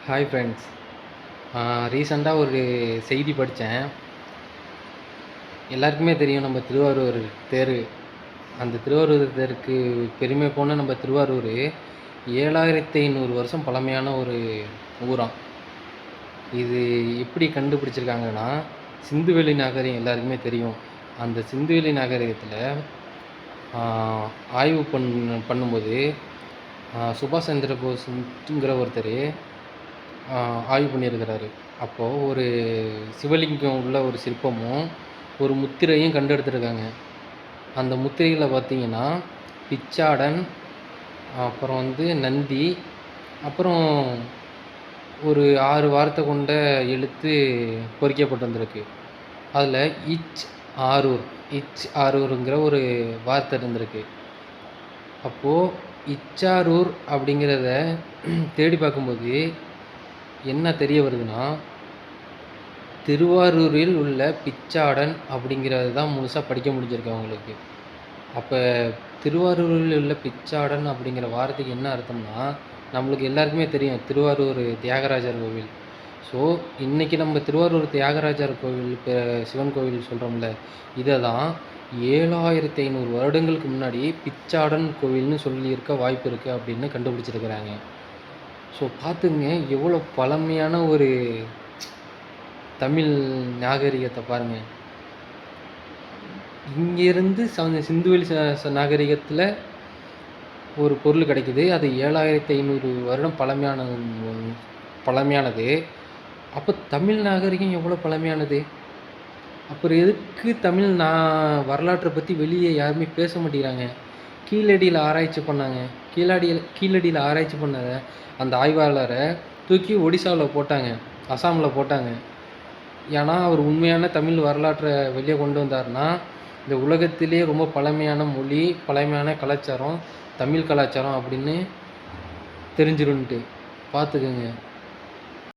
Hi friends. ரீசெண்டாக ஒரு செய்தி படித்தேன். எல்லாருக்குமே தெரியும் நம்ம திருவாரூர் தேர். அந்த திருவாரூர் தேருக்கு பெருமை போன நம்ம திருவாரூர் 7500 வருஷம் பழமையான ஒரு ஊராம். இது எப்படி கண்டுபிடிச்சிருக்காங்கன்னா, சிந்துவெளி நாகரிகம் எல்லாருக்குமே தெரியும். அந்த சிந்துவெளி நாகரிகத்தில் ஆய்வு பண்ணும்போது சுபாஷ் சந்திர போஸுங்கிற ஒருத்தர் ஆய்வு பண்ணியிருக்கிறாரு. அப்போது ஒரு சிவலிங்கம் உள்ள ஒரு சிற்பமும் ஒரு முத்திரையும் கண்டெடுத்துருக்காங்க. அந்த முத்திரையில் பார்த்தீங்கன்னா பிச்சாடன், அப்புறம் நந்தி, அப்புறம் ஒரு 6 வார்த்தை கொண்ட எழுத்து பொறிக்கப்பட்டு வந்திருக்கு. அதில் இச் ஆரூருங்கிற ஒரு வார்த்தை இருந்திருக்கு. அப்போது இச்சாரூர் அப்படிங்கிறத தேடி பார்க்கும்போது என்ன தெரிய வருதுன்னா, திருவாரூரில் உள்ள பிச்சாடன் அப்படிங்கிறது தான் முழுசாக படிக்க முடிஞ்சிருக்கு அவங்களுக்கு. அப்போ திருவாரூரில் உள்ள பிச்சாடன் அப்படிங்கிற வார்த்தைக்கு என்ன அர்த்தம்னா, நம்மளுக்கு எல்லாருக்குமே தெரியும் திருவாரூர் தியாகராஜர் கோவில். ஸோ இன்றைக்கி நம்ம திருவாரூர் தியாகராஜர் கோவில் சிவன் கோவில் சொல்கிறோம்ல, இதை தான் 7500 வருடங்களுக்கு முன்னாடி பிச்சாடன் கோவில்னு சொல்லியிருக்க வாய்ப்பு இருக்குது அப்படின்னு கண்டுபிடிச்சிருக்கிறாங்க. ஸோ பார்த்துங்க, எவ்வளோ பழமையான ஒரு தமிழ் நாகரிகத்தை பாருங்கள். இங்கேருந்து சிந்துவெளி நாகரிகத்தில் ஒரு பொருள் கிடைக்குது. அது 7500 வருடம் பழமையானது. அப்போ தமிழ் நாகரிகம் எவ்வளோ பழமையானது? அப்புறம் எதுக்கு தமிழ் வரலாற்றை பற்றி வெளியே யாருமே பேச மாட்டேங்கிறாங்க? கீழடியில் ஆராய்ச்சி பண்ணாங்க. கீழடியில் ஆராய்ச்சி பண்ணதை அந்த ஆய்வாளரை தூக்கி ஒடிசாவில் போட்டாங்க, அசாமில் போட்டாங்க. ஏன்னா அவர் உண்மையான தமிழ் வரலாற்றை வெளியே கொண்டு வந்தார்னா, இந்த உலகத்திலே ரொம்ப பழமையான மொழி, பழமையான கலாச்சாரம் தமிழ் கலாச்சாரம் அப்படின்னு தெரிஞ்சிருன்ட்டு பார்த்துக்கோங்க.